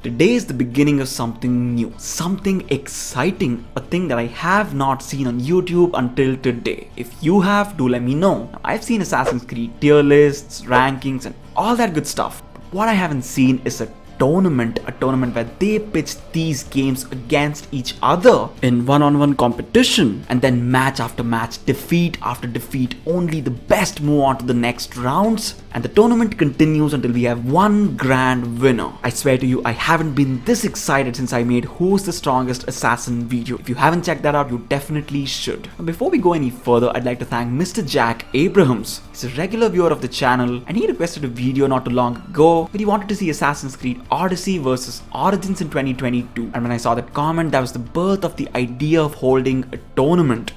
Today is the beginning of something new, something exciting, a thing that I have not seen on YouTube until today. If you have, do let me know. Now, I've seen Assassin's Creed tier lists, rankings and all that good stuff. But what I haven't seen is a tournament where they pitch these games against each other in one-on-one competition, and then match after match, defeat after defeat, only the best move on to the next rounds, and the tournament continues until we have one grand winner. I swear to you, I haven't been this excited since I made Who's the Strongest Assassin video. If you haven't checked that out, you definitely should. Now, before we go any further, I'd like to thank Mr. Jack Abrahams. He's a regular viewer of the channel and he requested a video not too long ago where he wanted to see Assassin's Creed Odyssey versus Origins in 2022, and when I saw that comment, that was the birth of the idea of holding a tournament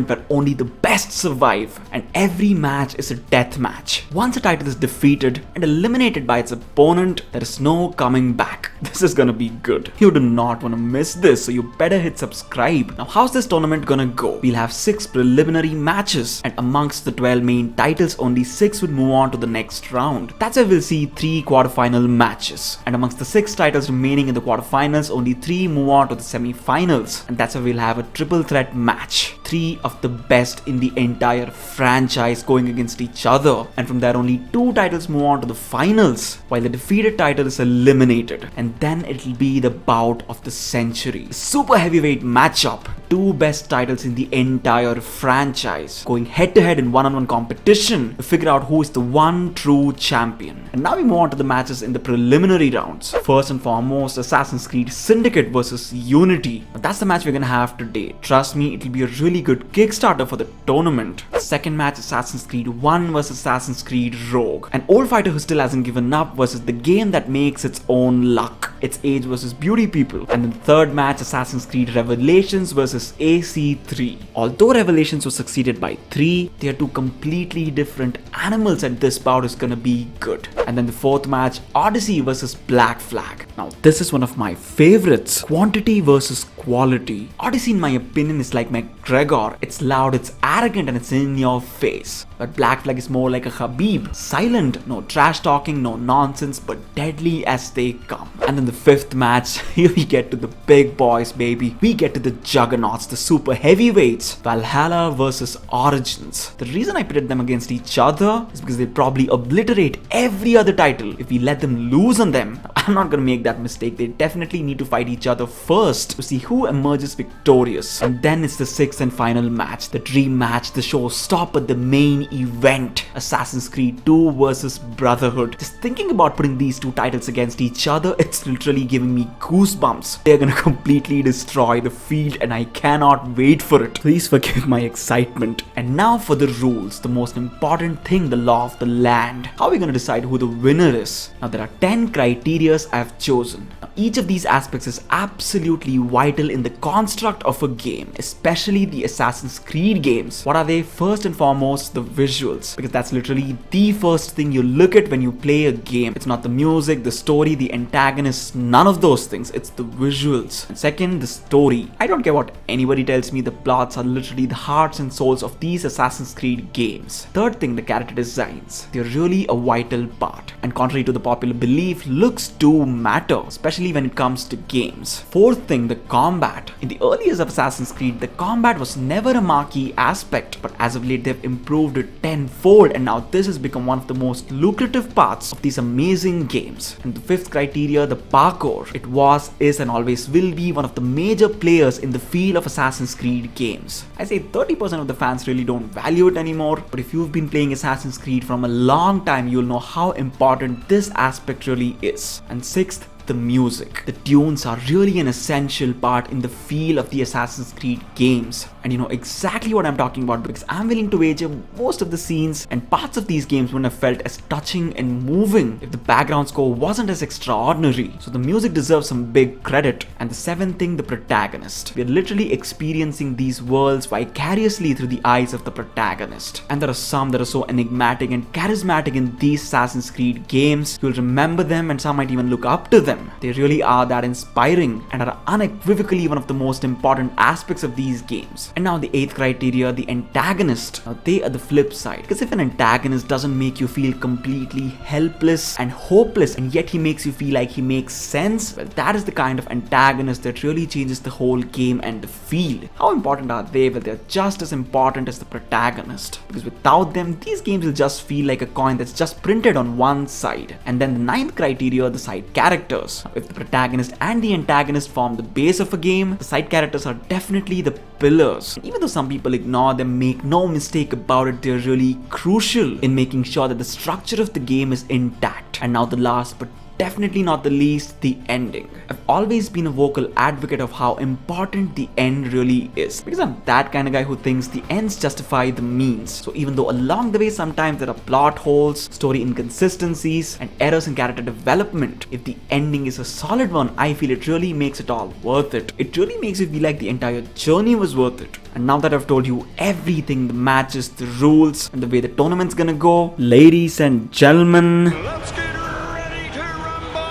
where only the best survive and every match is a death match. Once a title is defeated and eliminated by its opponent, there is no coming back. This is gonna be good. You do not want to miss this, so you better hit subscribe. Now, how's this tournament gonna go? We'll have 6 preliminary matches, and amongst the 12 main titles, only 6 would move on to the next round. That's why we'll see 3 quarterfinal matches, and amongst the 6 titles remaining in the quarterfinals, only 3 move on to the semi-finals, and that's why we'll have a triple threat match. 3 of the best in the entire franchise going against each other, and from there only 2 titles move on to the finals, while the defeated title is eliminated, and then it'll be the bout of the century. Super heavyweight matchup. 2 best titles in the entire franchise going head to head in one-on-one competition to figure out who is the one true champion. And now we move on to the matches in the preliminary rounds. First and foremost, Assassin's Creed Syndicate versus Unity. Now, that's the match we're gonna have today. Trust me, it'll be a really good kickstarter for the tournament. Second match, Assassin's Creed 1 versus Assassin's Creed Rogue. An old fighter who still hasn't given up versus the game that makes its own luck. It's age versus beauty people. And in the third match, Assassin's Creed Revelations versus AC3. Although Revelations was succeeded by 3, they are 2 completely different animals, and this bout is gonna be good. And then the fourth match, Odyssey versus Black Flag. Now this is one of my favorites. Quantity versus quality. Odyssey, in my opinion, is like McGregor. It's loud, it's arrogant, and it's in your face. But Black Flag is more like a Khabib. Silent, no trash talking, no nonsense, but deadly as they come. And then the fifth match, here we get to the big boys, baby. We get to the juggernauts, the super heavyweights. Valhalla versus Origins. The reason I pitted them against each other is because they'll probably obliterate every other title if we let them lose on them. I'm not gonna make that mistake. They definitely need to fight each other first to see who emerges victorious. And then it's the 6th and final match, the dream match, the showstopper, the main event. Assassin's Creed 2 versus Brotherhood. Just thinking about putting these 2 titles against each other, it's literally giving me goosebumps. They're gonna completely destroy the field and I cannot wait for it. Please forgive my excitement. And now for the rules, the most important thing, the law of the land. How are we gonna decide who the winner is? Now there are 10 criteria I've chosen. Now, each of these aspects is absolutely vital in the construct of a game, especially the Assassin's Creed games. What are they? First and foremost, the visuals, because that's literally the first thing you look at when you play a game. It's not the music, the story, the antagonists, none of those things. It's the visuals. And second, the story. I don't care what anybody tells me, the plots are literally the hearts and souls of these Assassin's Creed games. Third thing, the character designs. They're really a vital part, and contrary to the popular belief, looks do matter, especially when it comes to games. Fourth thing, the combat. In the early years of Assassin's Creed, the combat was never a marquee aspect, but as of late they've improved it tenfold, and now this has become one of the most lucrative parts of these amazing games. And the fifth criteria, the parkour. It was, is, and always will be one of the major players in the field of Assassin's Creed games. I say 30% of the fans really don't value it anymore, but if you've been playing Assassin's Creed from a long time, you'll know how important this aspect really is. And sixth, the music. The tunes are really an essential part in the feel of the Assassin's Creed games. And you know exactly what I'm talking about, because I'm willing to wager most of the scenes and parts of these games wouldn't have felt as touching and moving if the background score wasn't as extraordinary. So the music deserves some big credit. And the seventh thing, the protagonist. We're literally experiencing these worlds vicariously through the eyes of the protagonist. And there are some that are so enigmatic and charismatic in these Assassin's Creed games, you'll remember them and some might even look up to them. them. They really are that inspiring and are unequivocally one of the most important aspects of these games. And now the 8th criteria, the antagonist. Now they are the flip side, because if an antagonist doesn't make you feel completely helpless and hopeless, and yet he makes you feel like he makes sense, well, that is the kind of antagonist that really changes the whole game and the feel. How important are they? Well, they're just as important as the protagonist, because without them, these games will just feel like a coin that's just printed on one side. And then the 9th criteria, the side characters. If the protagonist and the antagonist form the base of a game, the side characters are definitely the pillars. Even though some people ignore them, make no mistake about it, they're really crucial in making sure that the structure of the game is intact. And now the last but definitely not the least, the ending. I've always been a vocal advocate of how important the end really is, because I'm that kind of guy who thinks the ends justify the means. So even though along the way sometimes there are plot holes, story inconsistencies, and errors in character development, if the ending is a solid one, I feel it really makes it all worth it. It really makes you feel like the entire journey was worth it. And now that I've told you everything, the matches, the rules, and the way the tournament's gonna go, ladies and gentlemen, Let's get ready to rumble!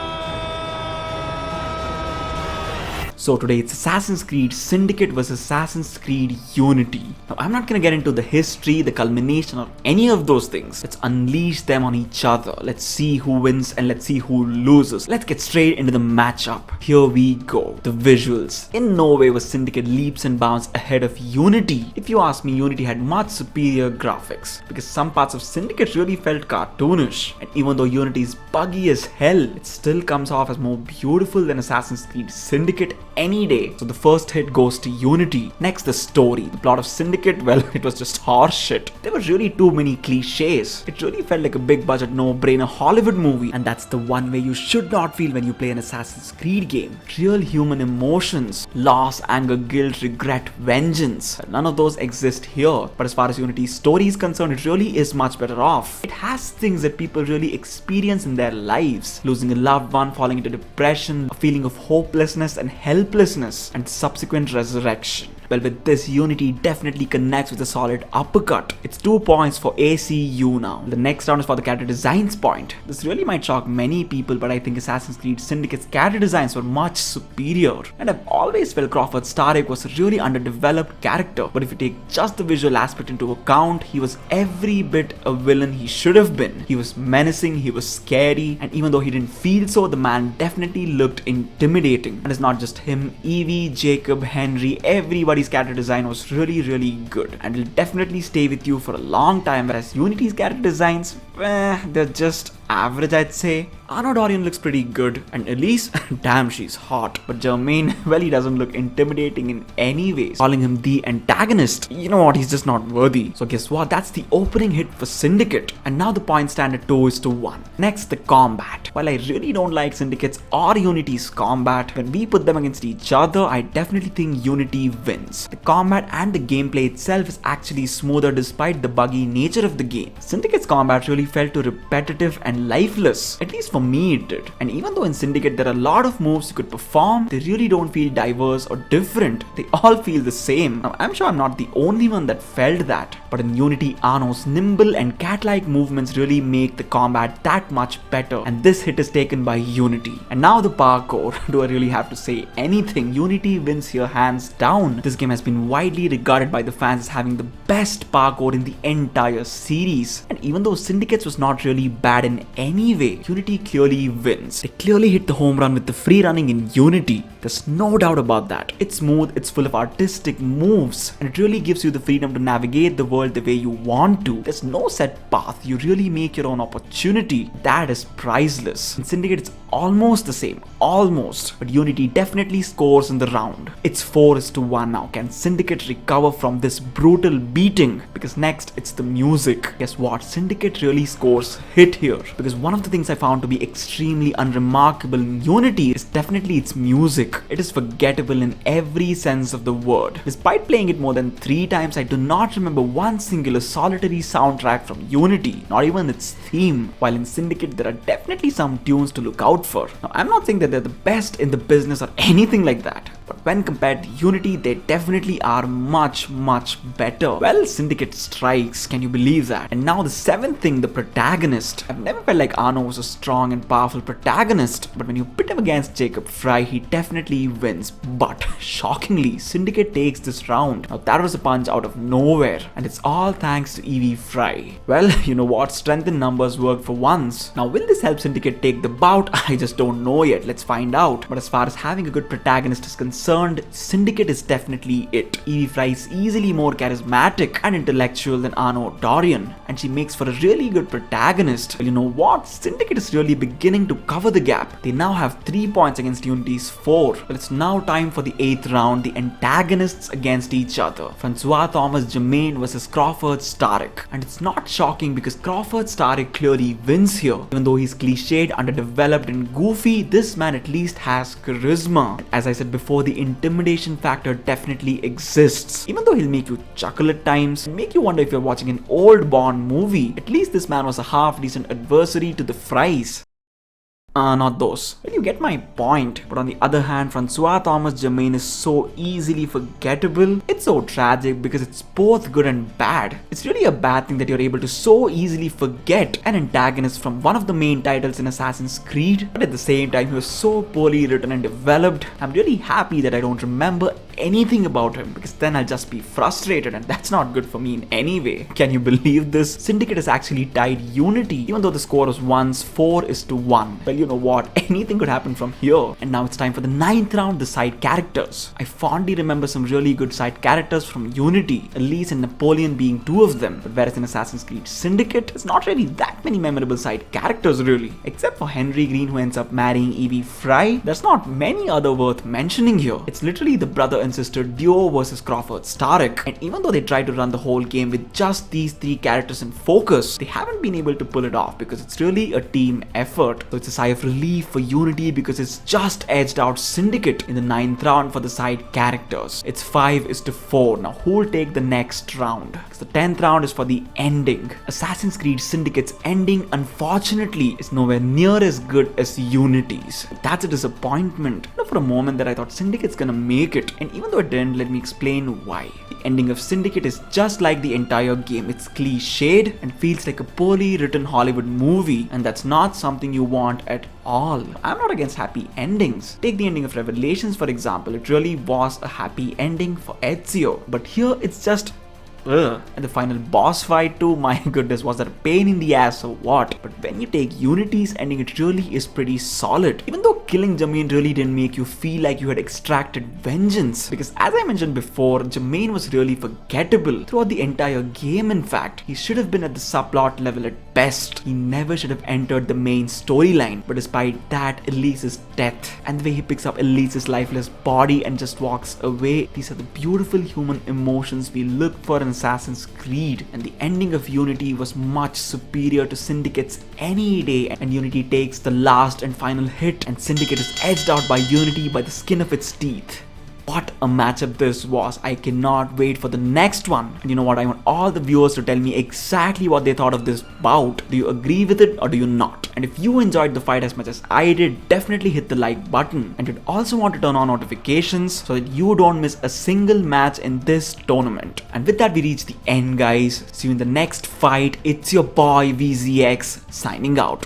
so today it's Assassin's Creed Syndicate versus Assassin's Creed Unity. Now I'm not gonna get into the history, the culmination, or any of those things. Let's unleash them on each other. Let's see who wins and let's see who loses. Let's get straight into the matchup. Here we go. The visuals. In no way was Syndicate leaps and bounds ahead of Unity. If you ask me, Unity had much superior graphics, because some parts of Syndicate really felt cartoonish. And even though Unity is buggy as hell, it still comes off as more beautiful than Assassin's Creed Syndicate any day. So the first hit goes to Unity. Next, the story. The plot of Syndicate, well, it was just horse shit. There were really too many cliches. It really felt like a big budget, no-brainer Hollywood movie. And that's the one way you should not feel when you play an Assassin's Creed game. Real human emotions. Loss, anger, guilt, regret, vengeance. None of those exist here. But as far as Unity's story is concerned, it really is much better off. It has things that people really experience in their lives. Losing a loved one, falling into depression, a feeling of hopelessness and helplessness, and subsequent resurrection. Well, with this, Unity definitely connects with a solid uppercut. It's 2 points for ACU now. The next round is for the character designs point. This really might shock many people, but I think Assassin's Creed Syndicate's character designs were much superior. And I've always felt Crawford Starrick was a really underdeveloped character. But if you take just the visual aspect into account, he was every bit a villain he should have been. He was menacing, he was scary, and even though he didn't feel so, the man definitely looked intimidating. And it's not just him, Evie, Jacob, Henry, everybody's character design was really good and will definitely stay with you for a long time, whereas Unity's character designs, they're just average, I'd say. Arno Dorian looks pretty good, and Elise, damn, she's hot. But Jermaine, well, he doesn't look intimidating in any way. Calling him the antagonist, you know what, he's just not worthy. So guess what, that's the opening hit for Syndicate. And now the point stand at 2-1. Next, the combat. While I really don't like Syndicate's or Unity's combat, when we put them against each other, I definitely think Unity wins. The combat and the gameplay itself is actually smoother despite the buggy nature of the game. Syndicate's combat really felt too repetitive and lifeless. At least for me it did. And even though in Syndicate there are a lot of moves you could perform, they really don't feel diverse or different. They all feel the same. Now I'm sure I'm not the only one that felt that. But in Unity, Arno's nimble and cat-like movements really make the combat that much better. And this hit is taken by Unity. And now the parkour. Do I really have to say anything? Unity wins here hands down. This game has been widely regarded by the fans as having the best parkour in the entire series. And even though Syndicate's was not really bad in any way, Unity clearly wins. They clearly hit the home run with the free running in Unity. There's no doubt about that. It's smooth, it's full of artistic moves, and it really gives you the freedom to navigate the world the way you want to. There's no set path, you really make your own opportunity. That is priceless. In Syndicate, it's almost the same, almost, but Unity definitely scores in the round. It's 4-1 now. Can Syndicate recover from this brutal beating? Because next, it's the music. Guess what? Syndicate really scores hit here, because one of the things I found to be extremely unremarkable in Unity is definitely its music. It is forgettable in every sense of the word. Despite playing it more than 3 times, I do not remember one singular solitary soundtrack from Unity, not even its theme. While in Syndicate, there are definitely some tunes to look out for. Now, I'm not saying that they're the best in the business or anything like that, but when compared to Unity, they definitely are much better. Well, Syndicate strikes, can you believe that? And now the seventh thing, the protagonist. I've never felt like Arno was a strong and powerful protagonist, but when you pit him against Jacob Fry, he definitely wins. But shockingly, Syndicate takes this round. Now that was a punch out of nowhere, and it's all thanks to EV Fry. Well, you know what? Strength in numbers worked for once. Now will this help Syndicate take the bout? I just don't know yet. Let's find out. But as far as having a good protagonist is concerned, Syndicate is definitely it. Evie Fry is easily more charismatic and intellectual than Arno Dorian, and she makes for a really good protagonist. Well, you know what? Syndicate is really beginning to cover the gap. They now have 3 points against Unity's 4. Well, it's now time for the 8th round, the antagonists against each other. Francois Thomas Jermaine versus Crawford Starrick. And it's not shocking because Crawford Starrick clearly wins here. Even though he's cliched, underdeveloped and goofy, this man at least has charisma. As I said before, the intimidation factor definitely exists. Even though he'll make you chuckle at times and make you wonder if you're watching an old Bond movie, at least this man was a half decent adversary to the Fries. Not those. Well, you get my point. But on the other hand, Francois Thomas Jermaine is so easily forgettable. It's so tragic because it's both good and bad. It's really a bad thing that you're able to so easily forget an antagonist from one of the main titles in Assassin's Creed. But at the same time, he was so poorly written and developed. I'm really happy that I don't remember anything about him, because then I'll just be frustrated, and that's not good for me in any way. Can you believe this? Syndicate has actually tied Unity, even though the score was once 4-1. Well, you know what? Anything could happen from here. And now it's time for the 9th round, the side characters. I fondly remember some really good side characters from Unity, Elise and Napoleon being 2 of them. But whereas in Assassin's Creed Syndicate, there's not really that many memorable side characters really. Except for Henry Green, who ends up marrying Evie Fry, there's not many other worth mentioning here. It's literally the brother and sister duo versus Crawford Starrick. And even though they try to run the whole game with just these 3 characters in focus, they haven't been able to pull it off because it's really a team effort. So it's a sigh of relief for Unity because it's just edged out Syndicate in the 9th round for the side characters. It's 5-4. Now who'll take the next round? Because the 10th round is for the ending. Assassin's Creed Syndicate's ending, unfortunately, is nowhere near as good as Unity's. That's a disappointment. You know, for a moment that I thought Syndicate's gonna make it, and even though it didn't, let me explain why. The ending of Syndicate is just like the entire game. It's cliched and feels like a poorly written Hollywood movie, and that's not something you want at all. I'm not against happy endings. Take the ending of Revelations for example. It really was a happy ending for Ezio, but here it's just ugh. And the final boss fight too, my goodness, was that a pain in the ass or what? But when you take Unity's ending, it really is pretty solid. Even though killing Jermaine really didn't make you feel like you had extracted vengeance. Because as I mentioned before, Jermaine was really forgettable throughout the entire game. In fact, he should have been at the subplot level at best. He never should have entered the main storyline. But despite that, Elise's death and the way he picks up Elise's lifeless body and just walks away, these are the beautiful human emotions we look for in Assassin's Creed. And the ending of Unity was much superior to Syndicate's any day, and Unity takes the last and final hit, and Syndicate is edged out by Unity by the skin of its teeth. What a matchup this was. I cannot wait for the next one. And you know what? I want all the viewers to tell me exactly what they thought of this bout. Do you agree with it or do you not? And if you enjoyed the fight as much as I did, definitely hit the like button. And you'd also want to turn on notifications so that you don't miss a single match in this tournament. And with that, we reach the end, guys. See you in the next fight. It's your boy VZX signing out.